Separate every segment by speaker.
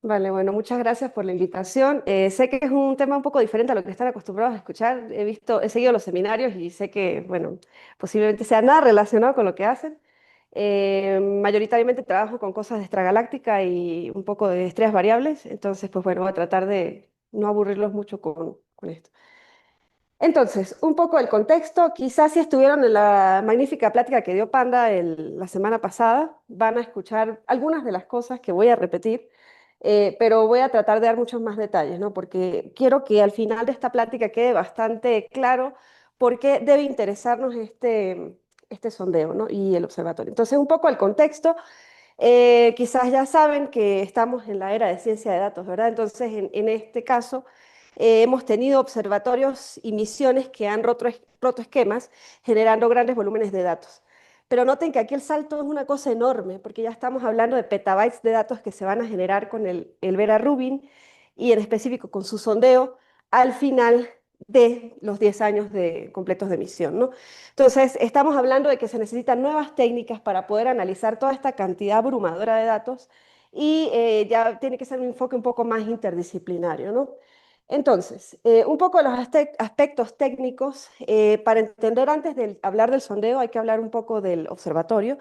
Speaker 1: Vale, bueno, muchas gracias por la invitación. Sé que es un tema un poco diferente a lo que están acostumbrados a escuchar. He seguido los seminarios y sé que, bueno, posiblemente sea nada relacionado con lo que hacen. Mayoritariamente trabajo con cosas de extragaláctica y un poco de estrellas variables, entonces, pues bueno, voy a tratar de no aburrirlos mucho con esto. Entonces, un poco el contexto, quizás si estuvieron en la magnífica plática que dio Panda la semana pasada, van a escuchar algunas de las cosas que voy a repetir, pero voy a tratar de dar muchos más detalles, ¿no? Porque quiero que al final de esta plática quede bastante claro por qué debe interesarnos este sondeo, ¿no? Y el observatorio. Entonces, un poco el contexto. Quizás ya saben que estamos en la era de ciencia de datos, ¿verdad? Entonces, en este caso, hemos tenido observatorios y misiones que han roto esquemas, generando grandes volúmenes de datos. Pero noten que aquí el salto es una cosa enorme, porque ya estamos hablando de petabytes de datos que se van a generar con el Vera Rubin y en específico con su sondeo al final de los 10 años completos de misión, ¿no? Entonces, estamos hablando de que se necesitan nuevas técnicas para poder analizar toda esta cantidad abrumadora de datos y ya tiene que ser un enfoque un poco más interdisciplinario, ¿no? Entonces, un poco de los aspectos técnicos, para entender antes de hablar del sondeo hay que hablar un poco del observatorio.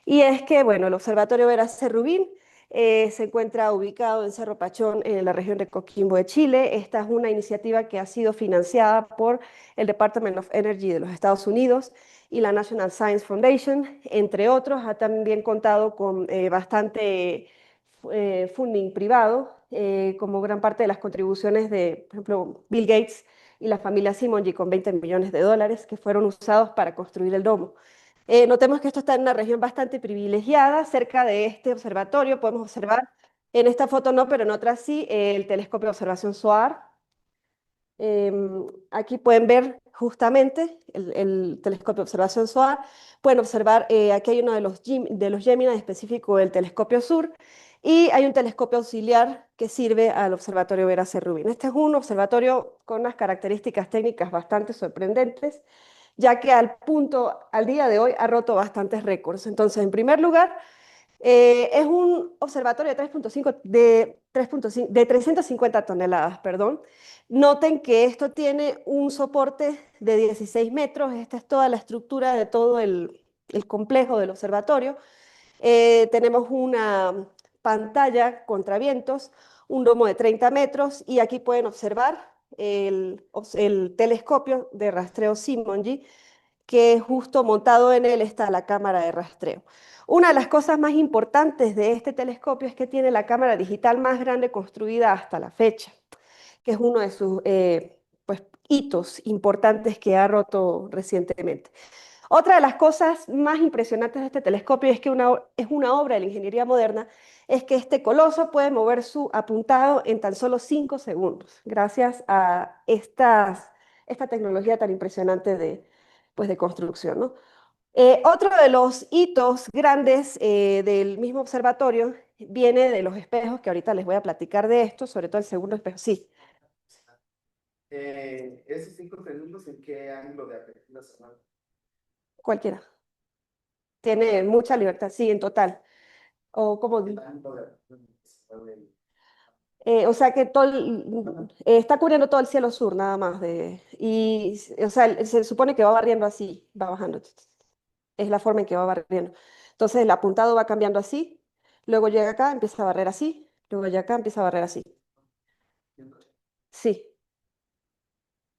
Speaker 1: Y es que, bueno, el Observatorio Vera C. Rubin se encuentra ubicado en Cerro Pachón, en la región de Coquimbo de Chile. Esta es una iniciativa que ha sido financiada por el Department of Energy de los Estados Unidos y la National Science Foundation, entre otros. Ha también contado con bastante funding privado, como gran parte de las contribuciones de, por ejemplo, Bill Gates y la familia Simonyi con 20 millones de dólares que fueron usados para construir el domo. Notemos que esto está en una región bastante privilegiada, cerca de este observatorio. Podemos observar, en esta foto no, pero en otras sí, el telescopio de observación SOAR. Aquí pueden ver justamente el telescopio de observación SOAR. Pueden observar, aquí hay uno de los Gemini, en específico el telescopio Sur, y hay un telescopio auxiliar que sirve al observatorio Vera C. Rubin. Este es un observatorio con unas características técnicas bastante sorprendentes, ya que al día de hoy ha roto bastantes récords. Entonces, en primer lugar, es un observatorio de 3.5 de 350 toneladas, perdón. Noten que esto tiene un soporte de 16 metros. Esta es toda la estructura de todo el complejo del observatorio. Tenemos una pantalla contra vientos, un domo de 30 metros y aquí pueden observar el telescopio de rastreo Simonyi, que justo montado en él está la cámara de rastreo. Una de las cosas más importantes de este telescopio es que tiene la cámara digital más grande construida hasta la fecha, que es uno de sus pues, hitos importantes que ha roto recientemente. Otra de las cosas más impresionantes de este telescopio es que es una obra de la ingeniería moderna, es que este coloso puede mover su apuntado en tan solo 5 segundos, gracias a esta tecnología tan impresionante pues, de construcción, ¿no? Otro de los hitos grandes del mismo observatorio viene de los espejos, que ahorita les voy a platicar de esto, sobre todo el segundo espejo. Sí,
Speaker 2: Esos 5 segundos, ¿en qué ángulo de apertura se van?
Speaker 1: cualquiera. Tiene mucha libertad, sí, en total. O como
Speaker 2: ¿Qué ángulo de apertura se va del-
Speaker 1: o sea que está cubriendo todo el cielo sur nada más. O sea, se supone que va barriendo así, va bajando. Es la forma en que va barriendo. Entonces el apuntado va cambiando así, luego llega acá, empieza a barrer así, luego llega acá, empieza a barrer así. Sí,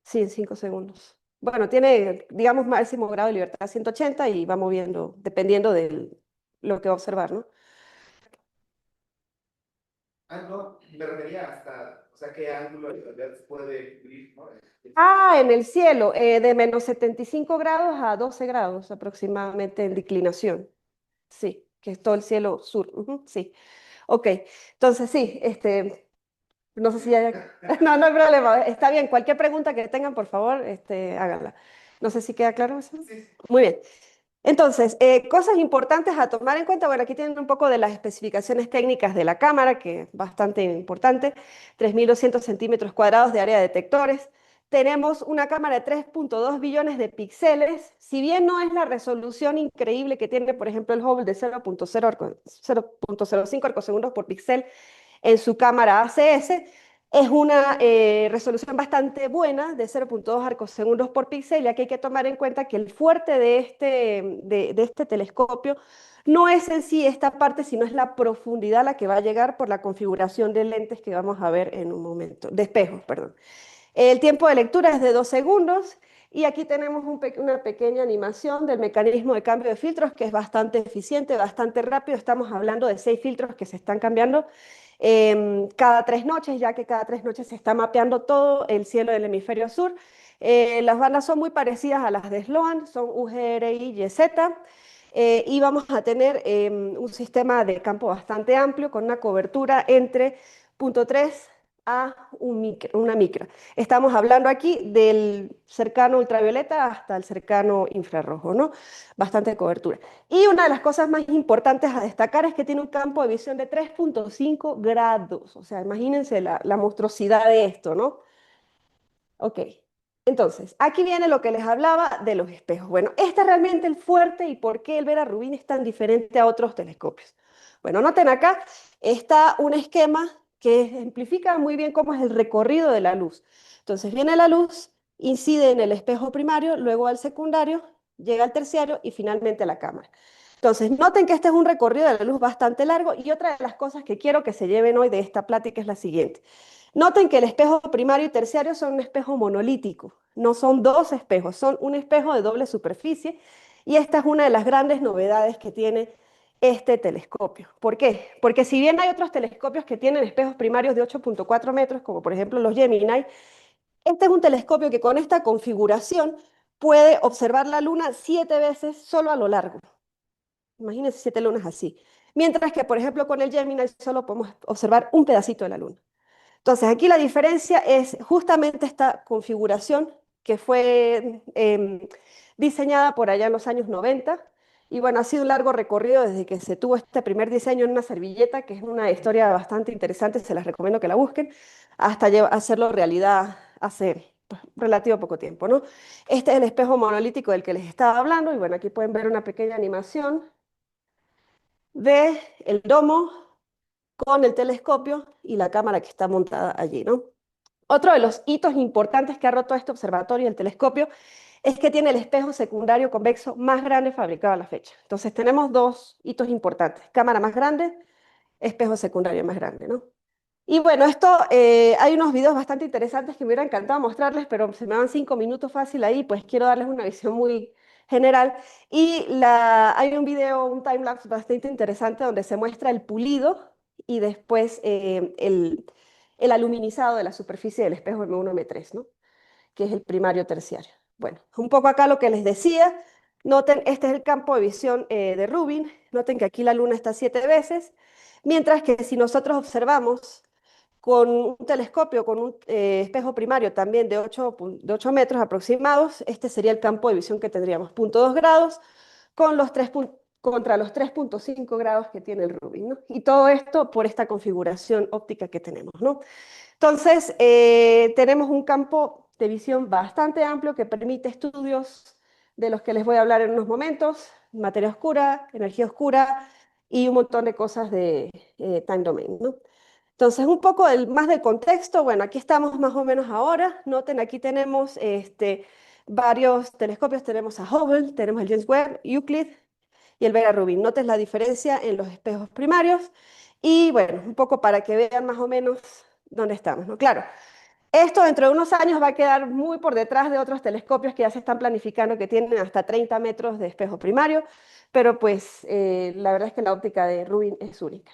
Speaker 1: sí, en 5 segundos. Bueno, tiene, digamos, máximo grado de libertad 180 y va moviendo, dependiendo de lo que va a observar, ¿no?
Speaker 2: Ah, no, me refería hasta, o sea, qué ángulo de ver puede cubrir, ¿no?
Speaker 1: Ah, en el cielo, de menos 75 grados a 12 grados aproximadamente en declinación. Sí, que es todo el cielo sur. Ujú, sí. Ok, entonces sí, no sé si hay... No, no hay problema. Está bien, cualquier pregunta que tengan, por favor, háganla. No sé si queda claro eso.
Speaker 2: Sí,
Speaker 1: Muy bien. Entonces, cosas importantes a tomar en cuenta. Bueno, aquí tienen un poco de las especificaciones técnicas de la cámara, que es bastante importante. 3.200 centímetros cuadrados de área de detectores. Tenemos una cámara de 3.2 billones de píxeles. Si bien no es la resolución increíble que tiene, por ejemplo, el Hubble de 0.05 arcosegundos por píxel, en su cámara ACS. Es una resolución bastante buena de 0,2 arcosegundos por píxel, ya que hay que tomar en cuenta que el fuerte de este telescopio no es en sí esta parte, sino es la profundidad a la que va a llegar por la configuración de lentes que vamos a ver en un momento, de espejos, perdón. El tiempo de lectura es de 2 segundos y aquí tenemos una pequeña animación del mecanismo de cambio de filtros que es bastante eficiente, bastante rápido. Estamos hablando de 6 filtros que se están cambiando cada 3 noches, ya que cada 3 noches se está mapeando todo el cielo del hemisferio sur. Las bandas son muy parecidas a las de Sloan, son UGRI y Z. Y vamos a tener un sistema de campo bastante amplio con una cobertura entre 0,3 a una micra. Estamos hablando aquí del cercano ultravioleta hasta el cercano infrarrojo, ¿no? Bastante cobertura. Y una de las cosas más importantes a destacar es que tiene un campo de visión de 3,5 grados. O sea, imagínense la monstruosidad de esto, ¿no? Ok. Entonces, aquí viene lo que les hablaba de los espejos. Bueno, este es realmente el fuerte y por qué el Vera Rubin es tan diferente a otros telescopios. Bueno, noten acá, está un esquema que ejemplifica muy bien cómo es el recorrido de la luz. Entonces, viene la luz, incide en el espejo primario, luego al secundario, llega al terciario y finalmente a la cámara. Entonces, noten que este es un recorrido de la luz bastante largo y otra de las cosas que quiero que se lleven hoy de esta plática es la siguiente. Noten que el espejo primario y terciario son un espejo monolítico, no son dos espejos, son un espejo de doble superficie y esta es una de las grandes novedades que tiene este telescopio. ¿Por qué? Porque si bien hay otros telescopios que tienen espejos primarios de 8,4 metros, como por ejemplo los Gemini, este es un telescopio que con esta configuración puede observar la Luna 7 veces solo a lo largo. Imagínense 7 lunas así. Mientras que, por ejemplo, con el Gemini solo podemos observar un pedacito de la Luna. Entonces, aquí la diferencia es justamente esta configuración que fue diseñada por allá en los años 90. Y bueno, ha sido un largo recorrido desde que se tuvo este primer diseño en una servilleta, que es una historia bastante interesante, se las recomiendo que la busquen, hasta hacerlo realidad hace pues, relativo poco tiempo, ¿no? Este es el espejo monolítico del que les estaba hablando, y bueno, aquí pueden ver una pequeña animación de el domo con el telescopio y la cámara que está montada allí, ¿no? Otro de los hitos importantes que ha roto este observatorio y el telescopio es que tiene el espejo secundario convexo más grande fabricado a la fecha. Entonces tenemos dos hitos importantes, cámara más grande, espejo secundario más grande, ¿no? Y bueno, hay unos videos bastante interesantes que me hubiera encantado mostrarles, pero se me van 5 minutos fácil ahí, pues quiero darles una visión muy general. Y hay un video, un timelapse bastante interesante donde se muestra el pulido y después el aluminizado de la superficie del espejo M1 M3, ¿no? Que es el primario terciario. Bueno, un poco acá lo que les decía. Noten, este es el campo de visión de Rubin. Noten que aquí la luna está 7 veces, mientras que si nosotros observamos con un telescopio, con un espejo primario también de 8 metros aproximados, este sería el campo de visión que tendríamos, 0,2 grados con contra los 3,5 grados que tiene el Rubin, ¿no? Y todo esto por esta configuración óptica que tenemos, ¿no? Entonces, tenemos un campo de visión bastante amplio que permite estudios de los que les voy a hablar en unos momentos, materia oscura, energía oscura y un montón de cosas de time domain, ¿no? Entonces, un poco más del contexto. Bueno, aquí estamos más o menos ahora. Noten, aquí tenemos varios telescopios. Tenemos a Hubble, tenemos el James Webb, Euclid y el Vera Rubin. Noten la diferencia en los espejos primarios. Y bueno, un poco para que vean más o menos dónde estamos, ¿no? Claro, esto dentro de unos años va a quedar muy por detrás de otros telescopios que ya se están planificando que tienen hasta 30 metros de espejo primario, pero pues la verdad es que la óptica de Rubin es única.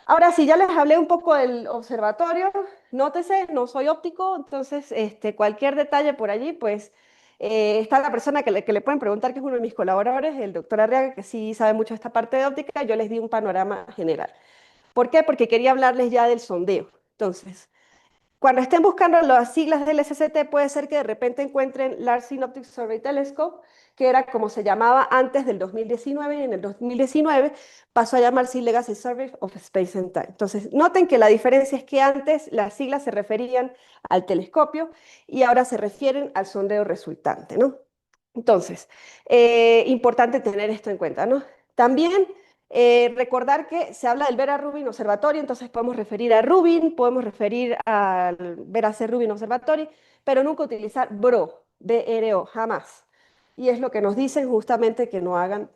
Speaker 1: Ahora sí, ya les hablé un poco del observatorio. Nótese, no soy óptico, entonces cualquier detalle por allí, pues está la persona que le pueden preguntar, que es uno de mis colaboradores, el doctor Arriaga, que sí sabe mucho de esta parte de óptica. Yo les di un panorama general. ¿Por qué? Porque quería hablarles ya del sondeo. Entonces, cuando estén buscando las siglas del SST, puede ser que de repente encuentren Large Synoptic Survey Telescope, que era como se llamaba antes del 2019, y en el 2019 pasó a llamarse Legacy Survey of Space and Time. Entonces, noten que la diferencia es que antes las siglas se referían al telescopio y ahora se refieren al sondeo resultante, ¿no? Entonces, importante tener esto en cuenta, ¿no? También Recordar que se habla del Vera Rubin Observatory, entonces podemos referir a Rubin, podemos referir al Vera C. Rubin Observatory, pero nunca utilizar BRO, BRO, jamás. Y es lo que nos dicen justamente que no hagan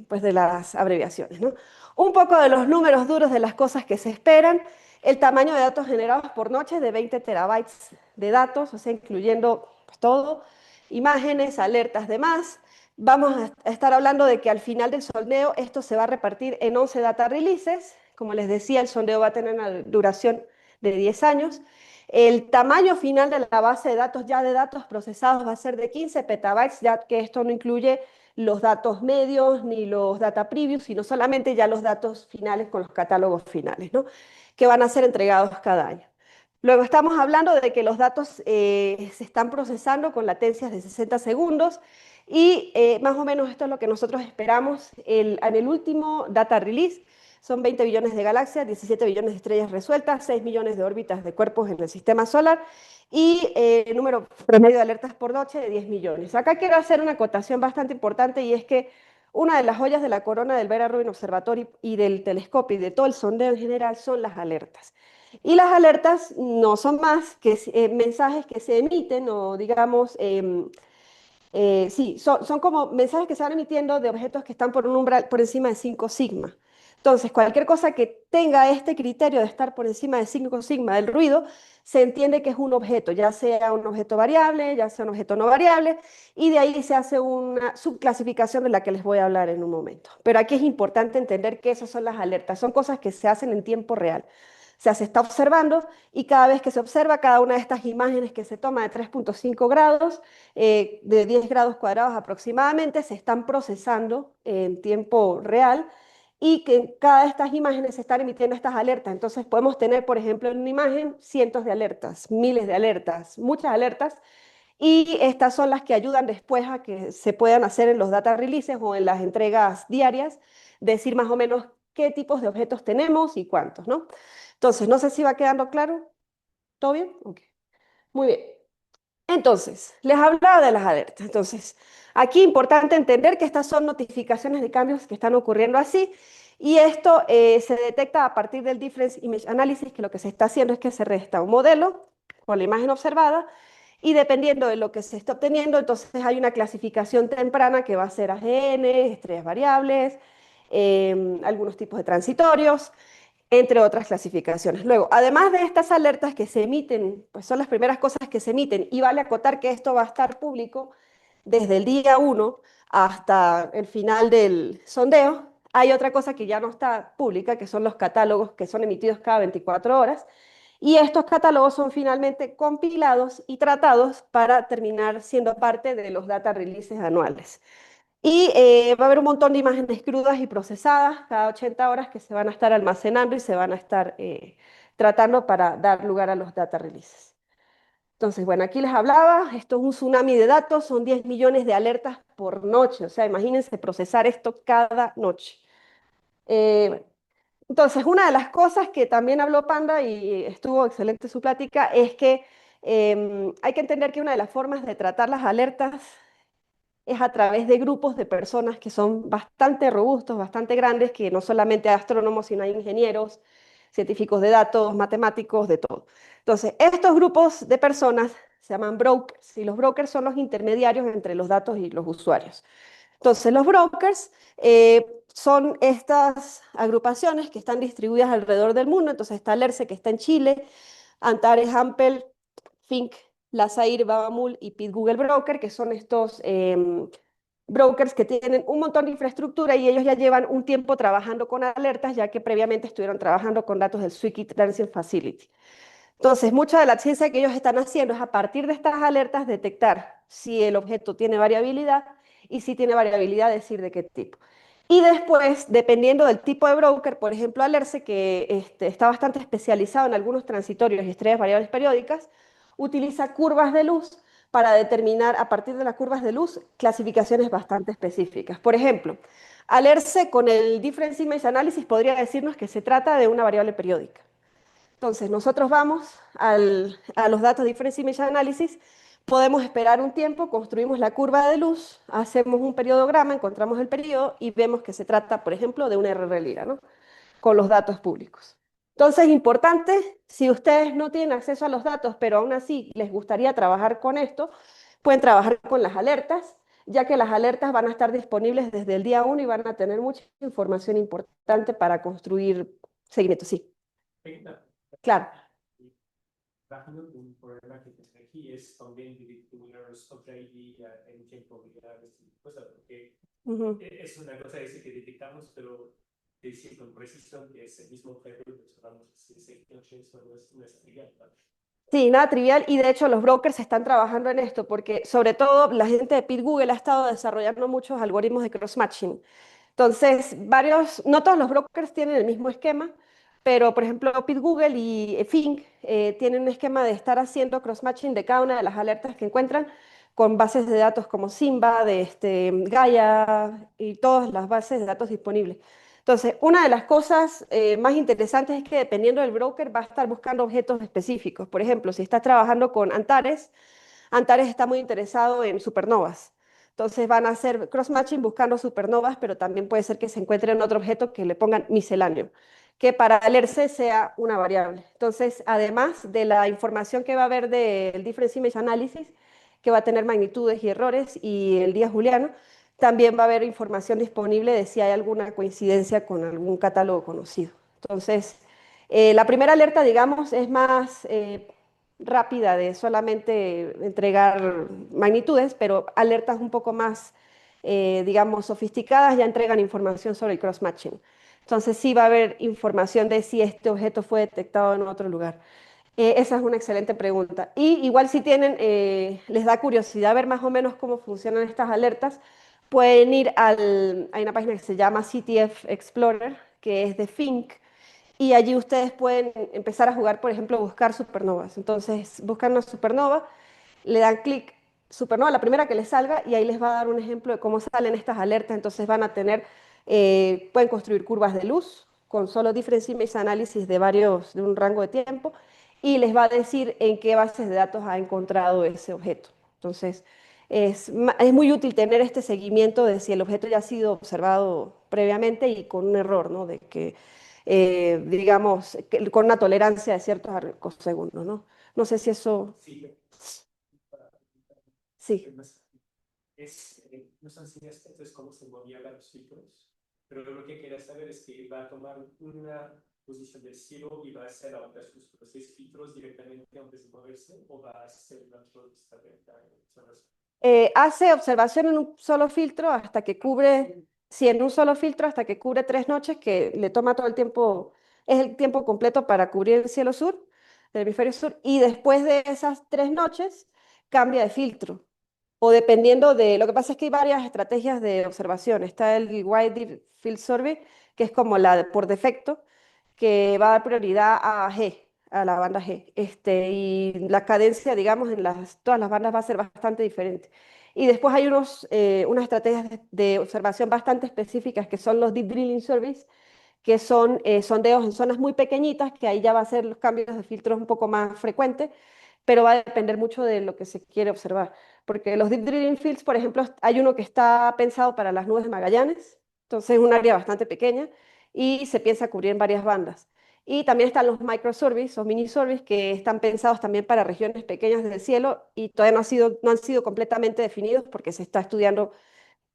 Speaker 1: pues de las abreviaciones, ¿no? Un poco de los números duros de las cosas que se esperan. El tamaño de datos generados por noche de 20 terabytes de datos, o sea, incluyendo pues, todo, imágenes, alertas, demás. Vamos a estar hablando de que al final del sondeo esto se va a repartir en 11 data releases. Como les decía, el sondeo va a tener una duración de 10 años. El tamaño final de la base de datos ya de datos procesados va a ser de 15 petabytes, ya que esto no incluye los datos medios ni los data previews, sino solamente ya los datos finales con los catálogos finales, ¿no? Que van a ser entregados cada año. Luego estamos hablando de que los datos se están procesando con latencias de 60 segundos y más o menos esto es lo que nosotros esperamos en el último data release. Son 20 billones de galaxias, 17 billones de estrellas resueltas, 6 millones de órbitas de cuerpos en el sistema solar y número promedio de alertas por noche de 10 millones. Acá quiero hacer una acotación bastante importante y es que una de las joyas de la corona del Vera Rubin Observatory y del telescopio y de todo el sondeo en general son las alertas. Y las alertas no son más que mensajes que se emiten o digamos sí, son como mensajes que se van emitiendo de objetos que están por un umbral por encima de 5 sigma. Entonces, cualquier cosa que tenga este criterio de estar por encima de 5 sigma del ruido, se entiende que es un objeto, ya sea un objeto variable, ya sea un objeto no variable, y de ahí se hace una subclasificación de la que les voy a hablar en un momento. Pero aquí es importante entender que esas son las alertas, son cosas que se hacen en tiempo real. O sea, se está observando y cada vez que se observa cada una de estas imágenes que se toma de 3,5 grados, de 10 grados cuadrados aproximadamente, se están procesando en tiempo real y que en cada de estas imágenes se están emitiendo estas alertas. Entonces podemos tener, por ejemplo, en una imagen cientos de alertas, miles de alertas, muchas alertas, y estas son las que ayudan después a que se puedan hacer en los data releases o en las entregas diarias, decir más o menos qué tipos de objetos tenemos y cuántos, ¿no? Entonces, no sé si va quedando claro. ¿Todo bien? Ok. Muy bien. Entonces, les hablaba de las alertas. Entonces, aquí importante entender que estas son notificaciones de cambios que están ocurriendo así, y esto se detecta a partir del Difference Image Analysis, que lo que se está haciendo es que se resta un modelo con la imagen observada, y dependiendo de lo que se está obteniendo, entonces hay una clasificación temprana que va a ser AGN, estrellas variables, algunos tipos de transitorios, entre otras clasificaciones. Luego, además de estas alertas que se emiten, pues son las primeras cosas que se emiten, y vale acotar que esto va a estar público desde el día 1 hasta el final del sondeo. Hay otra cosa que ya no está pública, que son los catálogos que son emitidos cada 24 horas, y estos catálogos son finalmente compilados y tratados para terminar siendo parte de los data releases anuales. Y va a haber un montón de imágenes crudas y procesadas cada 80 horas que se van a estar almacenando y se van a estar tratando para dar lugar a los data releases. Entonces, bueno, aquí les hablaba, esto es un tsunami de datos, son 10 millones de alertas por noche, o sea, imagínense procesar esto cada noche. Bueno, entonces, una de las cosas que también habló Panda y estuvo excelente su plática es que hay que entender que una de las formas de tratar las alertas es a través de grupos de personas que son bastante robustos, bastante grandes, que no solamente hay astrónomos, sino hay ingenieros, científicos de datos, matemáticos, de todo. Entonces, estos grupos de personas se llaman brokers, y los brokers son los intermediarios entre los datos y los usuarios. Entonces, los brokers son estas agrupaciones que están distribuidas alrededor del mundo. Entonces, está LERCE, que está en Chile, Antares, Ampel, Fink, Lazair, Babamul y Pit Google Broker, que son estos brokers que tienen un montón de infraestructura y ellos ya llevan un tiempo trabajando con alertas, ya que previamente estuvieron trabajando con datos del Swikit Transit Facility. Entonces, mucha de la ciencia que ellos están haciendo es a partir de estas alertas detectar si el objeto tiene variabilidad y si tiene variabilidad, decir de qué tipo. Y después, dependiendo del tipo de broker, por ejemplo, Alerce, que está bastante especializado en algunos transitorios y estrellas variables periódicas, utiliza curvas de luz para determinar a partir de las curvas de luz clasificaciones bastante específicas. Por ejemplo, Alerce con el Difference Image Analysis podría decirnos que se trata de una variable periódica. Entonces, nosotros vamos a los datos de Difference Image Analysis, Podemos esperar un tiempo, construimos la curva de luz, hacemos un periodograma, encontramos el periodo y vemos que se trata, por ejemplo, de una RR Lira, ¿no? Con los datos públicos. Entonces, importante, si ustedes no tienen acceso a los datos, pero aún así les gustaría trabajar con esto, pueden trabajar con las alertas, ya que las alertas van a estar disponibles desde el día 1 y van a tener mucha información importante para construir seguimiento. Sí, claro.
Speaker 3: Imagino que un problema que tiene aquí es también distribuir los OpenID en tiempo real, cosa, porque es una cosa ese que detectamos, pero decir con precisión que es el mismo objeto que observamos hace 6 noches, no es trivial, ¿vale?
Speaker 1: Sí, nada trivial y de hecho los brokers están trabajando en esto porque sobre todo la gente de Google ha estado desarrollando muchos algoritmos de cross-matching. Entonces, no todos los brokers tienen el mismo esquema, pero por ejemplo Google y Fink tienen un esquema de estar haciendo cross-matching de cada una de las alertas que encuentran con bases de datos como Simba, de Gaia y todas las bases de datos disponibles. Entonces, una de las cosas más interesantes es que dependiendo del broker va a estar buscando objetos específicos. Por ejemplo, si estás trabajando con Antares, Antares está muy interesado en supernovas. Entonces van a hacer cross-matching buscando supernovas, pero también puede ser que se encuentren otro objeto que le pongan misceláneo, que para el ERC sea una variable. Entonces, además de la información que va a haber del Difference Image Analysis, que va a tener magnitudes y errores, y el día juliano, también va a haber información disponible de si hay alguna coincidencia con algún catálogo conocido. Entonces, la primera alerta, digamos, es más rápida de solamente entregar magnitudes, pero alertas un poco más, digamos, sofisticadas ya entregan información sobre el cross-matching. Entonces sí va a haber información de si este objeto fue detectado en otro lugar. Esa es una excelente pregunta. Y igual si tienen, les da curiosidad ver más o menos cómo funcionan estas alertas, pueden ir hay una página que se llama CTF Explorer, que es de Fink, y allí ustedes pueden empezar a jugar, por ejemplo, buscar supernovas. Entonces, buscan una supernova, le dan clic supernova, la primera que les salga, y ahí les va a dar un ejemplo de cómo salen estas alertas. Entonces van a tener, pueden construir curvas de luz con solo difference image análisis de un rango de tiempo, y les va a decir en qué bases de datos ha encontrado ese objeto. Entonces, es muy útil tener este seguimiento de si el objeto ya ha sido observado previamente y con un error, ¿no? De que digamos, con una tolerancia de ciertos segundos, ¿no? No sé si eso,
Speaker 3: Sí,
Speaker 1: sí.
Speaker 3: nos enseñaste entonces cómo se movían los filtros, pero lo que quería saber es que va a tomar una posición del cielo y va a hacer ahora sus procesos filtros directamente antes de moverse o va a hacer una vista de observación.
Speaker 1: Hace observación en un solo filtro hasta que cubre, sí, en un solo filtro hasta que cubre 3 noches, que le toma todo el tiempo, es el tiempo completo para cubrir el cielo sur, el hemisferio sur, y después de esas 3 noches cambia de filtro. O dependiendo de, lo que pasa es que hay varias estrategias de observación. Está el Wide Field Survey, que es como por defecto, que va a dar prioridad a G, a la banda G. Y la cadencia, digamos, todas las bandas va a ser bastante diferente. Y después hay unas estrategias de observación bastante específicas que son los Deep Drilling Surveys, que son sondeos en zonas muy pequeñitas, que ahí ya va a ser los cambios de filtros un poco más frecuentes, pero va a depender mucho de lo que se quiere observar. Porque los Deep Drilling Fields, por ejemplo, hay uno que está pensado para las nubes de Magallanes, entonces es un área bastante pequeña y se piensa cubrir en varias bandas. Y también están los microsurveys o mini surveys que están pensados también para regiones pequeñas del cielo y todavía no han sido completamente definidos porque se está estudiando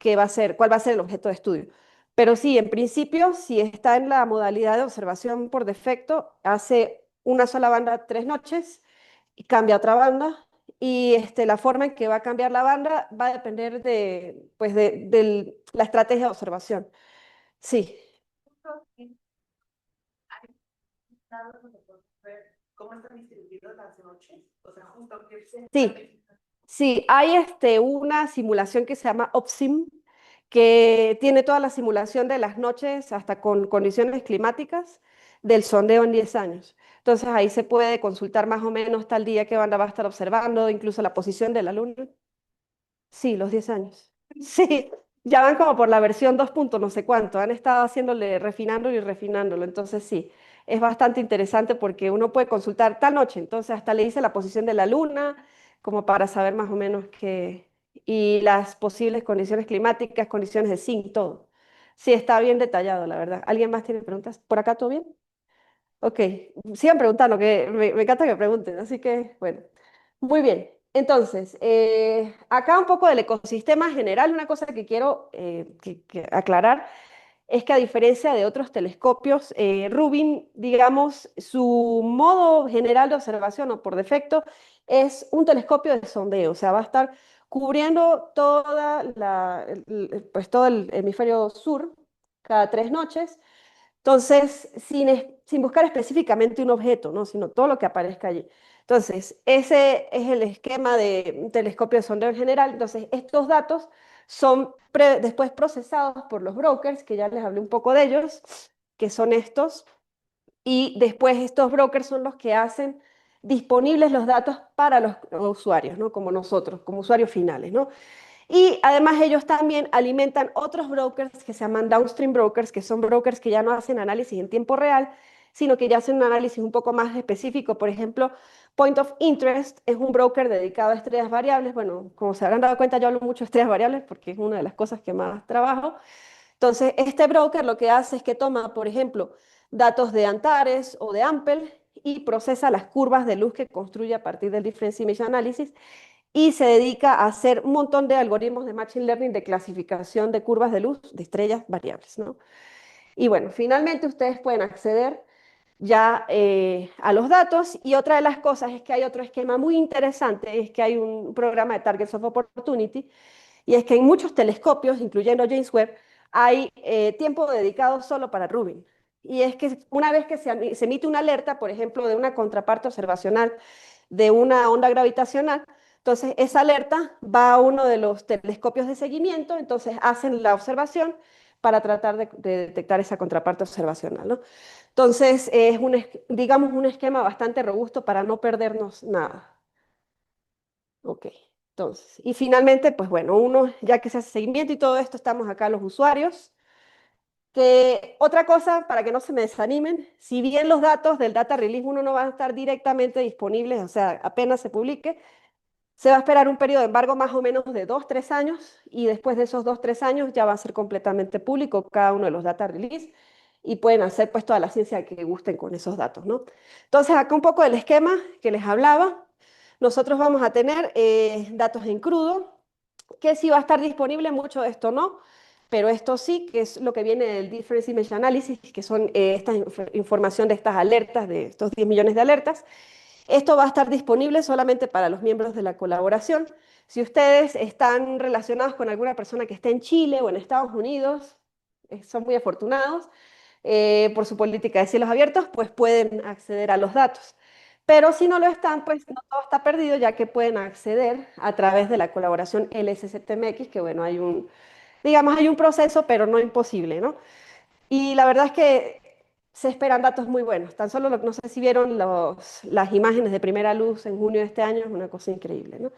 Speaker 1: cuál va a ser el objeto de estudio. Pero sí, en principio, si está en la modalidad de observación por defecto, hace una sola banda 3 noches y cambia a otra banda. Y la forma en que va a cambiar la banda va a depender pues la estrategia de observación. Sí,
Speaker 2: ¿Cómo están distribuidas las noches? O sea, justo que
Speaker 1: sí. Sí, hay una simulación que se llama OPSIM, que tiene toda la simulación de las noches hasta con condiciones climáticas del sondeo en 10 años. Entonces ahí se puede consultar más o menos tal día qué banda va a estar observando, incluso la posición de la luna. Sí, los 10 años. Sí, ya van como por la versión 2 punto no sé cuánto, han estado haciéndole, refinándolo y refinándolo. Entonces sí, es bastante interesante porque uno puede consultar tal noche, entonces hasta le dice la posición de la luna, como para saber más o menos qué, y las posibles condiciones climáticas, condiciones de zinc, todo. Sí, está bien detallado, la verdad. ¿Alguien más tiene preguntas? ¿Por acá todo bien? Ok, sigan preguntando, que me encanta que pregunten, así que bueno, muy bien. Entonces, acá un poco del ecosistema general, una cosa que quiero que aclarar es que a diferencia de otros telescopios, Rubin, digamos, su modo general de observación o por defecto es un telescopio de sondeo, o sea, va a estar cubriendo pues todo el hemisferio sur cada 3 noches. Entonces, sin buscar específicamente un objeto, ¿no? Sino todo lo que aparezca allí. Entonces, ese es el esquema de un telescopio de sondeo en general. Entonces, estos datos son después procesados por los brokers, que ya les hablé un poco de ellos, que son estos, y después estos brokers son los que hacen disponibles los datos para los usuarios, ¿no? Como nosotros, como usuarios finales, ¿no? Y además ellos también alimentan otros brokers que se llaman downstream brokers, que son brokers que ya no hacen análisis en tiempo real, sino que ya hacen un análisis un poco más específico. Por ejemplo, Point of Interest es un broker dedicado a estrellas variables. Bueno, como se habrán dado cuenta, yo hablo mucho de estrellas variables porque es una de las cosas que más trabajo. Entonces, este broker lo que hace es que toma, por ejemplo, datos de Antares o de Ampel y procesa las curvas de luz que construye a partir del Difference Image Analysis y se dedica a hacer un montón de algoritmos de Machine Learning de clasificación de curvas de luz de estrellas variables, ¿no? Y bueno, finalmente ustedes pueden acceder ya a los datos y otra de las cosas es que hay otro esquema muy interesante, es que hay un programa de Targets of Opportunity y es que en muchos telescopios, incluyendo James Webb, hay tiempo dedicado solo para Rubin. Y es que una vez que se emite una alerta, por ejemplo, de una contraparte observacional de una onda gravitacional, entonces esa alerta va a uno de los telescopios de seguimiento, entonces hacen la observación para tratar de detectar esa contraparte observacional, ¿no? Entonces es digamos, un esquema bastante robusto para no perdernos nada. Ok, entonces, y finalmente, pues bueno, uno, ya que se hace seguimiento y todo esto, estamos acá los usuarios. Que otra cosa, para que no se me desanimen, si bien los datos del data release uno no van a estar directamente disponibles, o sea, apenas se publique, se va a esperar un periodo de embargo más o menos de 2, 3 años y después de esos 2, 3 años ya va a ser completamente público cada uno de los data release y pueden hacer pues toda la ciencia que gusten con esos datos, ¿no? Entonces acá un poco del esquema que les hablaba. Nosotros vamos a tener datos en crudo, que sí va a estar disponible, mucho de esto no, pero esto sí, que es lo que viene del Difference Image Analysis, que son esta información de estas alertas, de estos 10 millones de alertas. Esto va a estar disponible solamente para los miembros de la colaboración. Si ustedes están relacionados con alguna persona que esté en Chile o en Estados Unidos, son muy afortunados por su política de cielos abiertos, pues pueden acceder a los datos. Pero si no lo están, pues no todo está perdido, ya que pueden acceder a través de la colaboración LSCTMX, que bueno, digamos, hay un proceso, pero no imposible, ¿no? Y la verdad es que se esperan datos muy buenos. Tan solo, no sé si vieron las imágenes de primera luz en junio de este año, es una cosa increíble, ¿no?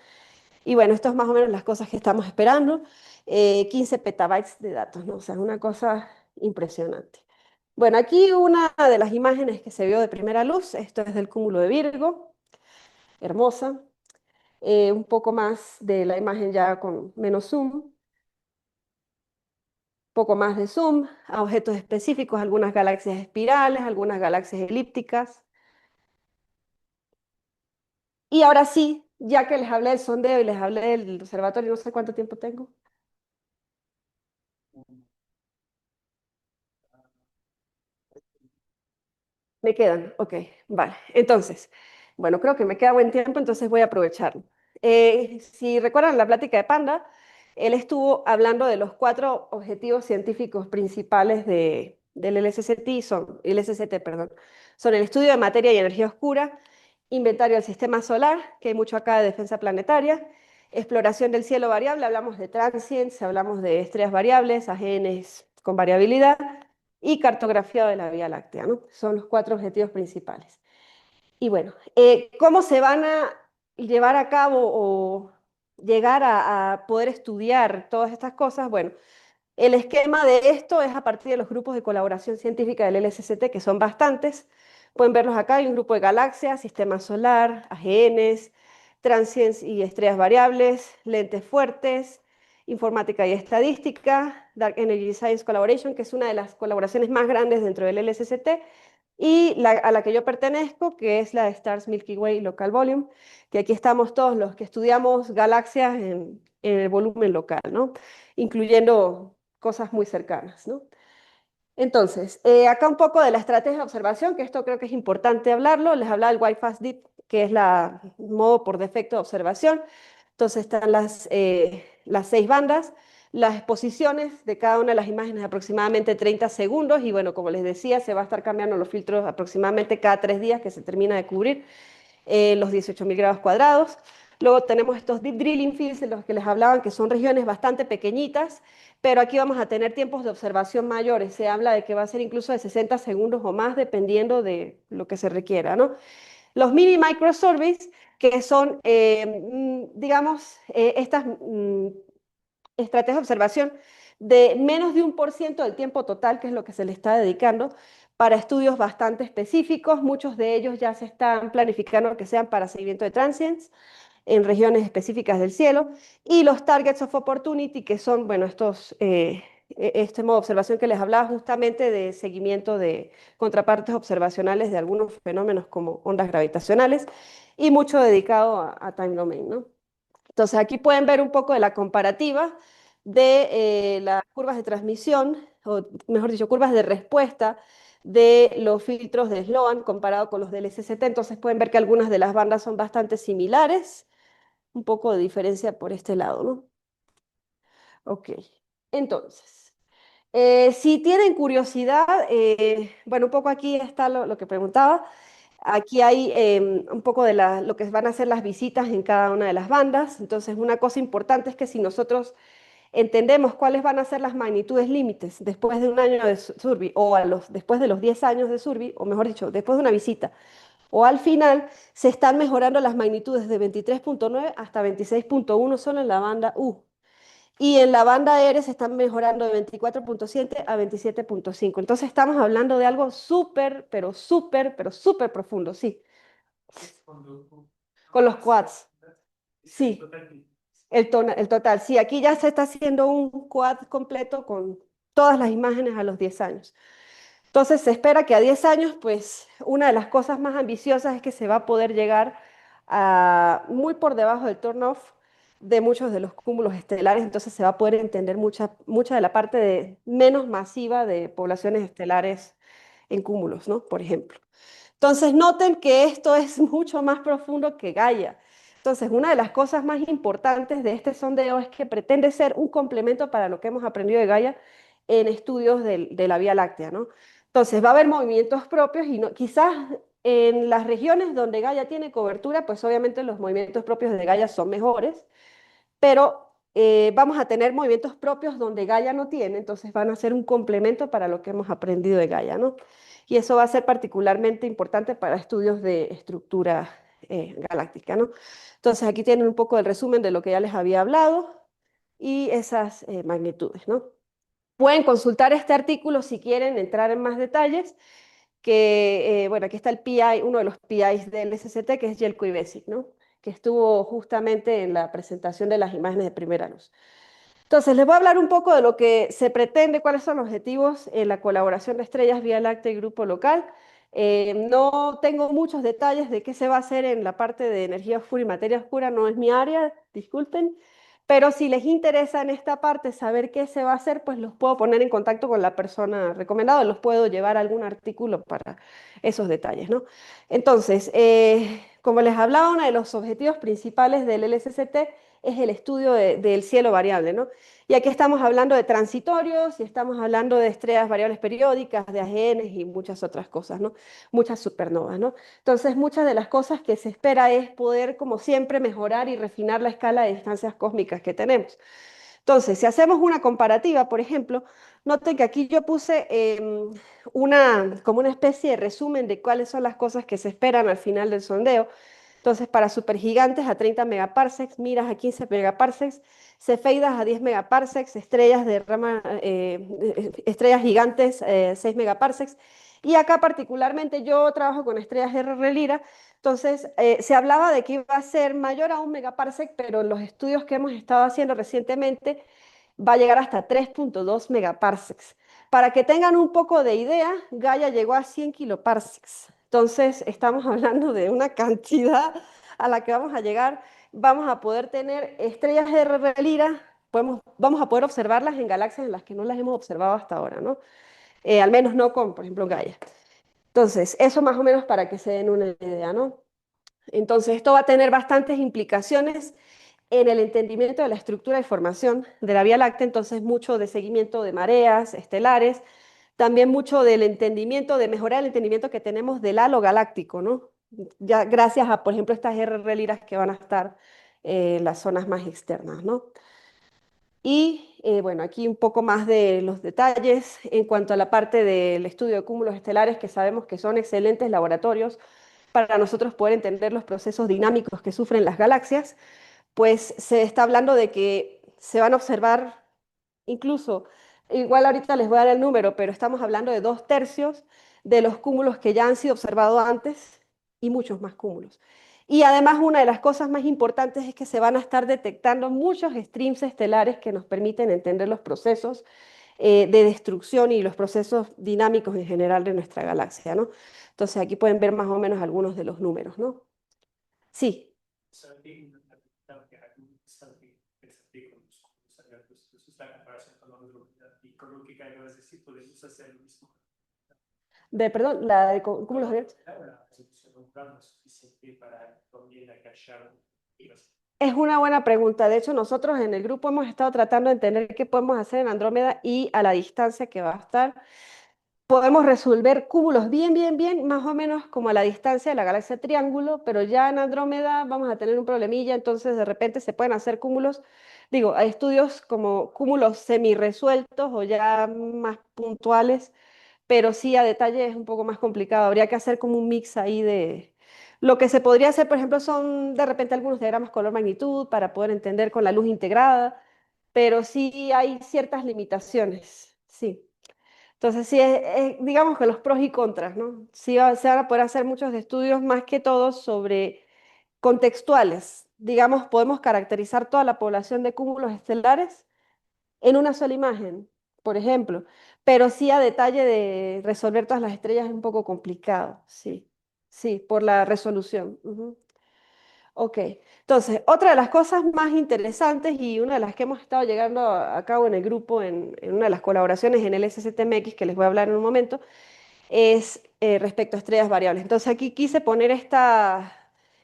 Speaker 1: Y bueno, esto es más o menos las cosas que estamos esperando. 15 petabytes de datos, ¿no? O sea, es una cosa impresionante. Bueno, aquí una de las imágenes que se vio de primera luz, esto es del cúmulo de Virgo, hermosa. Un poco más de la imagen ya con menos zoom, poco más de zoom, a objetos específicos, algunas galaxias espirales, algunas galaxias elípticas. Y ahora sí, ya que les hablé del sondeo y les hablé del observatorio, no sé cuánto tiempo tengo. Me quedan, ok, vale. Entonces, bueno, creo que me queda buen tiempo, entonces voy a aprovecharlo. Si recuerdan la plática de Panda, él estuvo hablando de los 4 objetivos científicos principales del LSCT, LSCT, perdón. Son el estudio de materia y energía oscura, inventario del sistema solar, que hay mucho acá de defensa planetaria, exploración del cielo variable, hablamos de transients, hablamos de estrellas variables, AGNs con variabilidad, y cartografía de la Vía Láctea, ¿no? Son los 4 objetivos principales. Y bueno, ¿cómo se van a llevar a cabo o llegar a poder estudiar todas estas cosas? Bueno, el esquema de esto es a partir de los grupos de colaboración científica del LSCT, que son bastantes. Pueden verlos acá, hay un grupo de galaxias, sistema solar, AGNs, transients y estrellas variables, lentes fuertes, informática y estadística, Dark Energy Science Collaboration, que es una de las colaboraciones más grandes dentro del LSCT, y a la que yo pertenezco, que es la de Stars Milky Way Local Volume, que aquí estamos todos los que estudiamos galaxias en el volumen local, ¿no? Incluyendo cosas muy cercanas, ¿no? Entonces, acá un poco de la estrategia de observación, que esto creo que es importante hablarlo. Les hablaba del Wi-Fi Deep, que es la modo por defecto de observación. Entonces están las 6 bandas, las exposiciones de cada una de las imágenes aproximadamente 30 segundos y bueno, como les decía, se va a estar cambiando los filtros aproximadamente cada 3 días que se termina de cubrir los 18.000 grados cuadrados. Luego tenemos estos deep drilling fields de los que les hablaban, que son regiones bastante pequeñitas, pero aquí vamos a tener tiempos de observación mayores. Se habla de que va a ser incluso de 60 segundos o más, dependiendo de lo que se requiera, ¿no? Los mini microsurveys, que son, digamos, estas estrategias de observación de menos de 1% del tiempo total, que es lo que se le está dedicando, para estudios bastante específicos. Muchos de ellos ya se están planificando que sean para seguimiento de transients en regiones específicas del cielo, y los targets of opportunity, que son, bueno, este modo de observación que les hablaba justamente de seguimiento de contrapartes observacionales de algunos fenómenos como ondas gravitacionales, y mucho dedicado a time domain, ¿no? Entonces aquí pueden ver un poco de la comparativa de las curvas de transmisión, o mejor dicho, curvas de respuesta de los filtros de Sloan comparado con los del SCT. Entonces pueden ver que algunas de las bandas son bastante similares, un poco de diferencia por este lado, ¿no? Ok, entonces, si tienen curiosidad, bueno, un poco aquí está lo que preguntaba. Aquí hay un poco de lo que van a ser las visitas en cada una de las bandas. Entonces, una cosa importante es que si nosotros entendemos cuáles van a ser las magnitudes límites después de un año de Survey o después de los 10 años de Survey, o mejor dicho, después de una visita, o al final se están mejorando las magnitudes de 23.9 hasta 26.1 solo en la banda U. Y en la banda R se están mejorando de 24.7 a 27.5. Entonces estamos hablando de algo súper, pero súper profundo, sí. Con los quads. Sí, el total. Sí, aquí ya se está haciendo un quad completo con todas las imágenes a los 10 años. Entonces se espera que a 10 años, pues una de las cosas más ambiciosas es que se va a poder llegar a muy por debajo del turn-off de muchos de los cúmulos estelares, entonces se va a poder entender mucha de la parte menos masiva de poblaciones estelares en cúmulos, ¿no? Por ejemplo. Entonces noten que esto es mucho más profundo que Gaia. Entonces, una de las cosas más importantes de este sondeo es que pretende ser un complemento para lo que hemos aprendido de Gaia en estudios de la Vía Láctea, ¿no? Entonces, va a haber movimientos propios y quizás en las regiones donde Gaia tiene cobertura, pues obviamente los movimientos propios de Gaia son mejores, pero vamos a tener movimientos propios donde Gaia no tiene, entonces van a ser un complemento para lo que hemos aprendido de Gaia, ¿no? Y eso va a ser particularmente importante para estudios de estructura galáctica, ¿no? Entonces aquí tienen un poco el resumen de lo que ya les había hablado y esas magnitudes, ¿no? Pueden consultar este artículo si quieren entrar en más detalles, que, bueno, aquí está el PI, uno de los PIs del SCT, que es Jelko Ivesic, ¿no? Que estuvo justamente en la presentación de las imágenes de primera luz. Entonces, les voy a hablar un poco de lo que se pretende, cuáles son los objetivos en la colaboración de Estrellas Vía Láctea y Grupo Local. No tengo muchos detalles de qué se va a hacer en la parte de energía oscura y materia oscura, no es mi área, disculpen, pero si les interesa en esta parte saber qué se va a hacer, pues los puedo poner en contacto con la persona recomendada, los puedo llevar a algún artículo para esos detalles, ¿no? Entonces, como les hablaba, uno de los objetivos principales del LSCT es el estudio del cielo variable, ¿no? Y aquí estamos hablando de transitorios y estamos hablando de estrellas variables periódicas, de AGN y muchas otras cosas, ¿no? Muchas supernovas, ¿no? Entonces, muchas de las cosas que se espera es poder, como siempre, mejorar y refinar la escala de distancias cósmicas que tenemos. Entonces, si hacemos una comparativa, por ejemplo, noten que aquí yo puse como una especie de resumen de cuáles son las cosas que se esperan al final del sondeo. Entonces, para supergigantes a 30 megaparsecs, miras a 15 megaparsecs, cefeidas a 10 megaparsecs, estrellas gigantes 6 megaparsecs. Y acá particularmente yo trabajo con estrellas RR Lira, Entonces, se hablaba de que iba a ser mayor a 1 megaparsec, pero en los estudios que hemos estado haciendo recientemente va a llegar hasta 3.2 megaparsecs. Para que tengan un poco de idea, Gaia llegó a 100 kiloparsecs. Entonces, estamos hablando de una cantidad a la que vamos a llegar. Vamos a poder tener estrellas RR Lira, vamos a poder observarlas en galaxias en las que no las hemos observado hasta ahora, ¿no? Al menos no con, por ejemplo, Gaia. Entonces, eso más o menos para que se den una idea, ¿no? Entonces, esto va a tener bastantes implicaciones en el entendimiento de la estructura y formación de la Vía Láctea, entonces mucho de seguimiento de mareas estelares, también mucho del entendimiento, de mejorar el entendimiento que tenemos del halo galáctico, ¿no? Ya gracias a, por ejemplo, estas RR Liras que van a estar en las zonas más externas, ¿no? Y bueno, aquí un poco más de los detalles en cuanto a la parte del estudio de cúmulos estelares, que sabemos que son excelentes laboratorios para nosotros poder entender los procesos dinámicos que sufren las galaxias. Pues se está hablando de que se van a observar incluso, igual ahorita les voy a dar el número, pero estamos hablando de 2/3 de los cúmulos que ya han sido observados antes y muchos más cúmulos. Y además una de las cosas más importantes es que se van a estar detectando muchos streams estelares que nos permiten entender los procesos de destrucción y los procesos dinámicos en general de nuestra galaxia, ¿no? Entonces aquí pueden ver más o menos algunos de los números, ¿no? Sí.
Speaker 3: Starting que algún starting pensante con los cúmulos abiertos. Eso es la comparación con la velocidad. Y con lo que acabas de decir, podemos hacer lo mismo.
Speaker 1: Perdón, la de cúmulos abiertos.
Speaker 3: La resolución de un plano es suficiente para también agachar.
Speaker 1: Es una buena pregunta. De hecho, nosotros en el grupo hemos estado tratando de entender qué podemos hacer en Andrómeda y a la distancia que va a estar. Podemos resolver cúmulos bien, más o menos como a la distancia de la galaxia Triángulo, pero ya en Andrómeda vamos a tener un problemilla, entonces de repente se pueden hacer cúmulos, digo, hay estudios como cúmulos semi-resueltos o ya más puntuales, pero sí a detalle es un poco más complicado. Habría que hacer como un mix ahí de... Lo que se podría hacer, por ejemplo, son de repente algunos diagramas color magnitud para poder entender con la luz integrada, pero sí hay ciertas limitaciones, sí. Entonces, sí, digamos que los pros y contras, ¿no? Sí, se van a poder hacer muchos estudios más que todos sobre contextuales. Digamos, podemos caracterizar toda la población de cúmulos estelares en una sola imagen, por ejemplo, pero sí a detalle de resolver todas las estrellas es un poco complicado, sí, sí, por la resolución. Ujú. Ok, entonces, otra de las cosas más interesantes y una de las que hemos estado llegando a cabo en el grupo, en una de las colaboraciones en el SCTMX, que les voy a hablar en un momento, es respecto a estrellas variables. Entonces aquí quise poner esta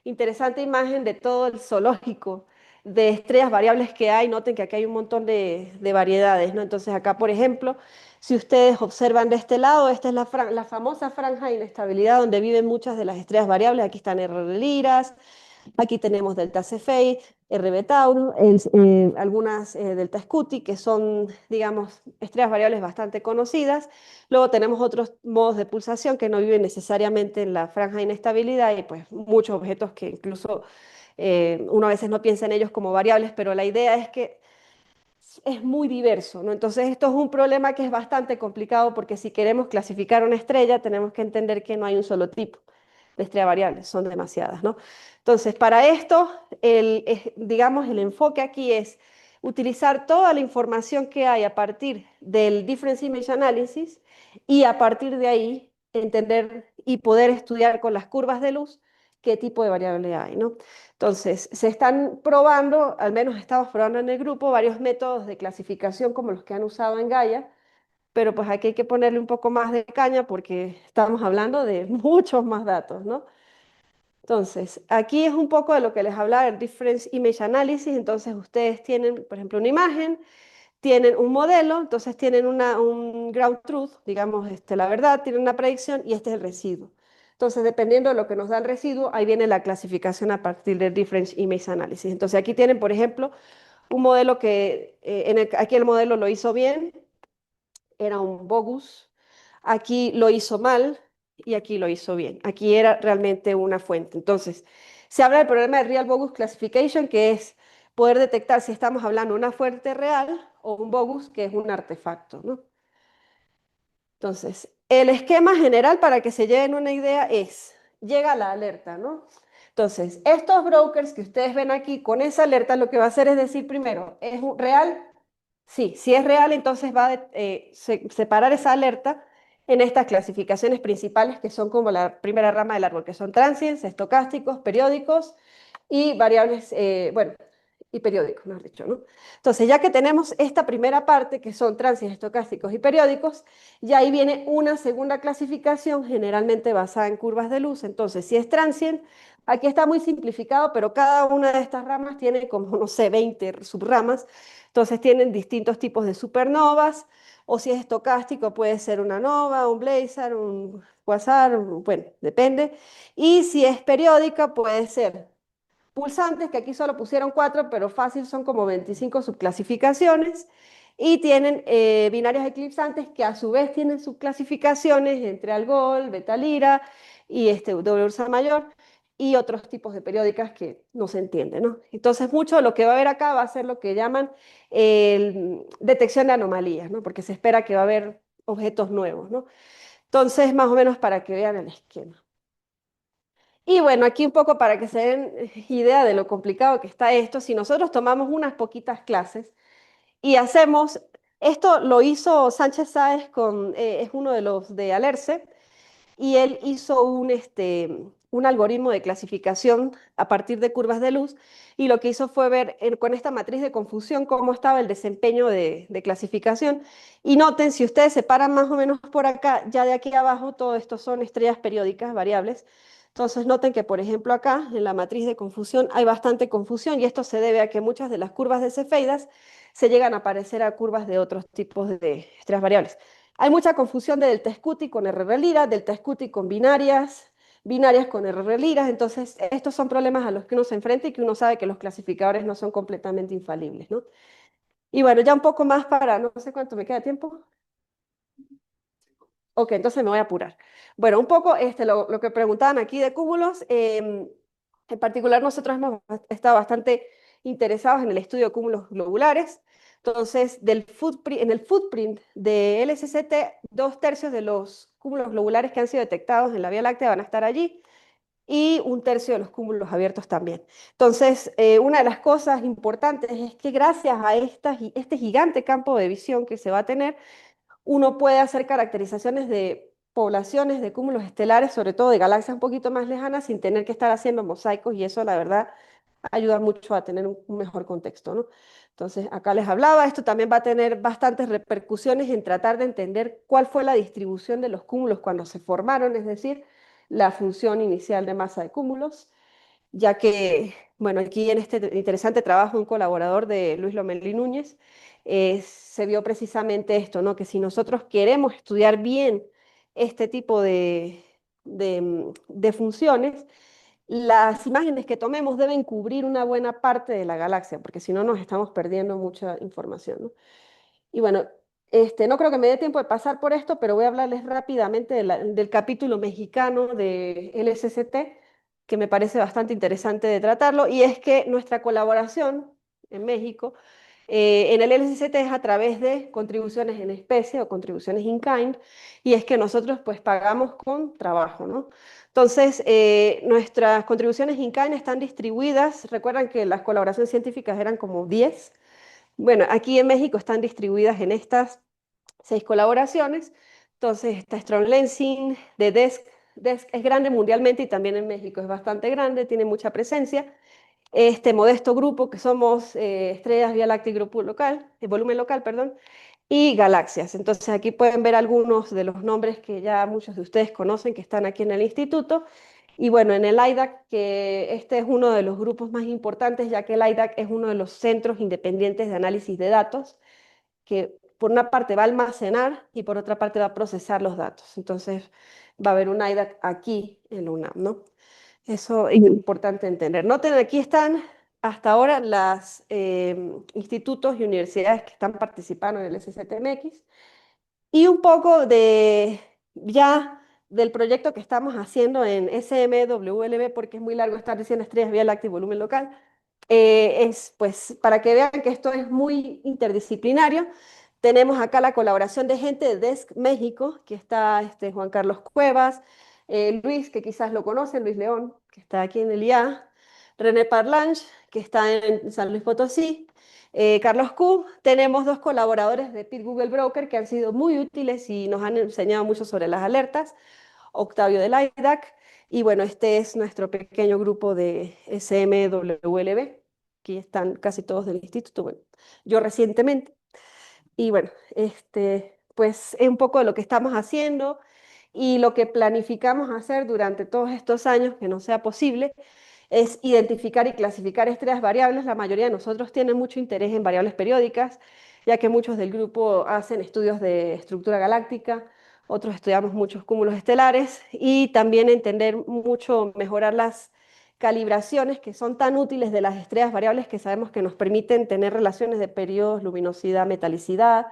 Speaker 1: interesante imagen de todo el zoológico de estrellas variables que hay. Noten que aquí hay un montón de variedades, ¿no? Entonces acá, por ejemplo, si ustedes observan de este lado, esta es la famosa franja de inestabilidad donde viven muchas de las estrellas variables. Aquí están R Liras, aquí tenemos Delta Cephei, RB Tauro, algunas Delta Scuti, que son, digamos, estrellas variables bastante conocidas. Luego tenemos otros modos de pulsación que no viven necesariamente en la franja de inestabilidad y pues muchos objetos que incluso uno a veces no piensa en ellos como variables, pero la idea es que es muy diverso, ¿no? Entonces esto es un problema que es bastante complicado porque si queremos clasificar una estrella tenemos que entender que no hay un solo tipo de estrella variable, son demasiadas, ¿no? Entonces para esto, digamos, el enfoque aquí es utilizar toda la información que hay a partir del Difference Image Analysis y a partir de ahí entender y poder estudiar con las curvas de luz qué tipo de variable hay, ¿no? Entonces, se están probando, al menos estamos probando en el grupo, varios métodos de clasificación como los que han usado en Gaia, pero pues aquí hay que ponerle un poco más de caña porque estamos hablando de muchos más datos, ¿no? Entonces, aquí es un poco de lo que les hablaba del Difference Image Analysis. Entonces, ustedes tienen, por ejemplo, una imagen, tienen un modelo, entonces tienen un ground truth, digamos, la verdad, tienen una predicción y este es el residuo. Entonces, dependiendo de lo que nos da el residuo, ahí viene la clasificación a partir del Difference Image Analysis. Entonces, aquí tienen, por ejemplo, un modelo que, aquí el modelo lo hizo bien, era un bogus, aquí lo hizo mal y aquí lo hizo bien. Aquí era realmente una fuente. Entonces, se habla del problema de Real Bogus Classification, que es poder detectar si estamos hablando de una fuente real o un bogus, que es un artefacto, ¿no? Entonces, el esquema general para que se lleven una idea es llega la alerta, ¿no? Entonces, estos brokers que ustedes ven aquí, con esa alerta lo que va a hacer es decir primero, ¿es real? Sí, si es real, entonces va a separar esa alerta en estas clasificaciones principales que son como la primera rama del árbol, que son transients, estocásticos, periódicos y variables, bueno, y periódicos, mejor dicho, ¿no? Entonces, ya que tenemos esta primera parte, que son transients, estocásticos y periódicos, ya ahí viene una segunda clasificación, generalmente basada en curvas de luz. Entonces, si es transient, aquí está muy simplificado, pero cada una de estas ramas tiene como, no sé, 20 subramas. Entonces, tienen distintos tipos de supernovas, o si es estocástico, puede ser una nova, un blazar, un quasar, bueno, depende. Y si es periódica, puede ser pulsantes, que aquí solo pusieron 4, pero fácil son como 25 subclasificaciones, y tienen binarias eclipsantes, que a su vez tienen subclasificaciones entre Algol, Beta Lira y doble Ursa Mayor, y otros tipos de periódicas que no se entienden, ¿no? Entonces, mucho de lo que va a haber acá va a ser lo que llaman detección de anomalías, ¿no? Porque se espera que va a haber objetos nuevos, ¿no? Entonces, más o menos para que vean el esquema. Y bueno, aquí un poco para que se den idea de lo complicado que está esto, si nosotros tomamos unas poquitas clases y hacemos, esto lo hizo Sánchez Sáez, es uno de los de Alerce, y él hizo un algoritmo de clasificación a partir de curvas de luz, y lo que hizo fue ver con esta matriz de confusión cómo estaba el desempeño de clasificación. Y noten, si ustedes se paran más o menos por acá, ya de aquí abajo, todo esto son estrellas periódicas variables. Entonces noten que, por ejemplo, acá en la matriz de confusión hay bastante confusión, y esto se debe a que muchas de las curvas de cefeidas se llegan a parecer a curvas de otros tipos de estrellas variables. Hay mucha confusión de delta Scuti con RR Lira, delta Scuti con binarias, binarias con RR Liras. Entonces, estos son problemas a los que uno se enfrenta y que uno sabe que los clasificadores no son completamente infalibles, ¿no? Y bueno, ya un poco más para, no sé cuánto me queda tiempo. Ok, entonces me voy a apurar. Bueno, un poco lo que preguntaban aquí de cúmulos. En particular, nosotros hemos estado bastante interesados en el estudio de cúmulos globulares. Entonces, en el footprint de LSCT, 2/3 de los cúmulos globulares que han sido detectados en la Vía Láctea van a estar allí, y 1/3 de los cúmulos abiertos también. Entonces, una de las cosas importantes es que gracias a este gigante campo de visión que se va a tener, uno puede hacer caracterizaciones de poblaciones de cúmulos estelares, sobre todo de galaxias un poquito más lejanas, sin tener que estar haciendo mosaicos, y eso, la verdad, ayuda mucho a tener un mejor contexto, ¿no? Entonces, acá les hablaba, esto también va a tener bastantes repercusiones en tratar de entender cuál fue la distribución de los cúmulos cuando se formaron, es decir, la función inicial de masa de cúmulos, ya que, bueno, aquí en este interesante trabajo, un colaborador de Luis Lomelí Núñez, se vio precisamente esto, ¿no? Que si nosotros queremos estudiar bien este tipo de funciones, las imágenes que tomemos deben cubrir una buena parte de la galaxia, porque si no nos estamos perdiendo mucha información, ¿no? Y bueno, no creo que me dé tiempo de pasar por esto, pero voy a hablarles rápidamente del capítulo mexicano de LSCT, que me parece bastante interesante de tratarlo, y es que nuestra colaboración en México en el LSCT es a través de contribuciones en especie o contribuciones in kind, y es que nosotros pues pagamos con trabajo, ¿no? Entonces, nuestras contribuciones in kind están distribuidas, recuerdan que las colaboraciones científicas eran como 10. Bueno, aquí en México están distribuidas en estas 6 colaboraciones. Entonces está Strong Lensing, de Desk. Desk es grande mundialmente y también en México es bastante grande, tiene mucha presencia. Este modesto grupo que somos Estrellas, Vía Láctea y Grupo Local, Volumen Local, perdón, y Galaxias. Entonces aquí pueden ver algunos de los nombres que ya muchos de ustedes conocen, que están aquí en el instituto. Y bueno, en el IDAC, que este es uno de los grupos más importantes, ya que el IDAC es uno de los centros independientes de análisis de datos, que por una parte va a almacenar y por otra parte va a procesar los datos. Entonces va a haber un IDAC aquí en la UNAM, ¿no? Eso es importante entender. Noten, aquí están hasta ahora los institutos y universidades que están participando en el SCTMX, y un poco ya del proyecto que estamos haciendo en SMWLB, porque es muy largo estar diciendo Estrellas, Vía Láctea y Volumen Local. Es pues para que vean que esto es muy interdisciplinario. Tenemos acá la colaboración de gente de Desk México, que está Juan Carlos Cuevas, Luis, que quizás lo conocen, Luis León, que está aquí en el IA, René Parlange, que está en San Luis Potosí, Carlos Q. Tenemos dos colaboradores de Pit Google Broker que han sido muy útiles y nos han enseñado mucho sobre las alertas, Octavio del IDAC, y bueno, este es nuestro pequeño grupo de SMWLB, aquí están casi todos del instituto, bueno, yo recientemente. Y bueno, pues es un poco de lo que estamos haciendo y lo que planificamos hacer durante todos estos años, que no sea posible, es identificar y clasificar estrellas variables. La mayoría de nosotros tienen mucho interés en variables periódicas, ya que muchos del grupo hacen estudios de estructura galáctica, otros estudiamos muchos cúmulos estelares y también entender mucho, mejorar las calibraciones que son tan útiles de las estrellas variables que sabemos que nos permiten tener relaciones de periodos, luminosidad, metalicidad,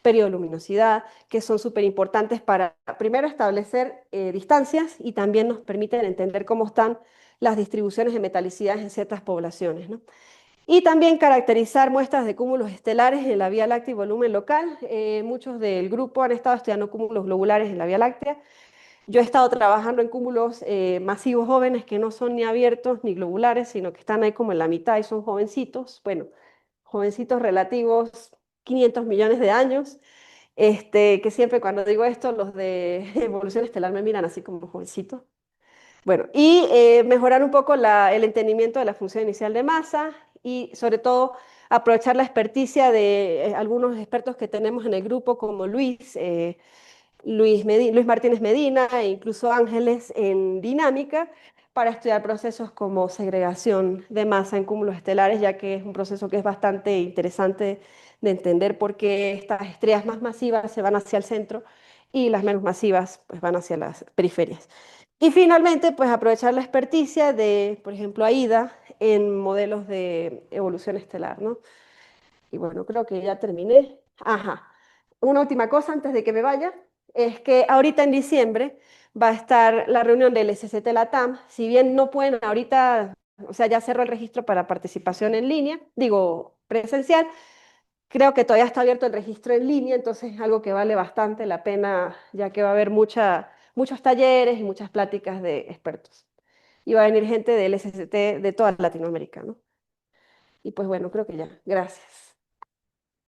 Speaker 1: periodo de luminosidad, que son súper importantes para, primero, establecer distancias y también nos permiten entender cómo están las distribuciones de metalicidad en ciertas poblaciones, ¿no? Y también caracterizar muestras de cúmulos estelares en la Vía Láctea y volumen local. Muchos del grupo han estado estudiando cúmulos globulares en la Vía Láctea. Yo he estado trabajando en cúmulos masivos jóvenes que no son ni abiertos ni globulares, sino que están ahí como en la mitad y son jovencitos. Bueno, jovencitos relativos, 500 millones de años. Que siempre cuando digo esto, los de evolución estelar me miran así como jovencito. Bueno, y mejorar un poco el entendimiento de la función inicial de masa y sobre todo aprovechar la experticia de algunos expertos que tenemos en el grupo, como Luis Martínez Medina e incluso Ángeles en dinámica, para estudiar procesos como segregación de masa en cúmulos estelares, ya que es un proceso que es bastante interesante de entender por qué estas estrellas más masivas se van hacia el centro y las menos masivas pues, van hacia las periferias. Y finalmente, pues aprovechar la experticia de, por ejemplo, AIDA en modelos de evolución estelar, ¿no? Y bueno, creo que ya terminé. Ajá. Una última cosa antes de que me vaya, es que ahorita en diciembre va a estar la reunión del SCT Latam. Si bien no pueden ahorita, o sea, ya cerró el registro para participación en línea, digo presencial, creo que todavía está abierto el registro en línea, entonces es algo que vale bastante la pena, ya que va a haber muchos talleres y muchas pláticas de expertos. Y va a venir gente del SCT de toda Latinoamérica, ¿no? Y pues bueno, creo que ya. Gracias.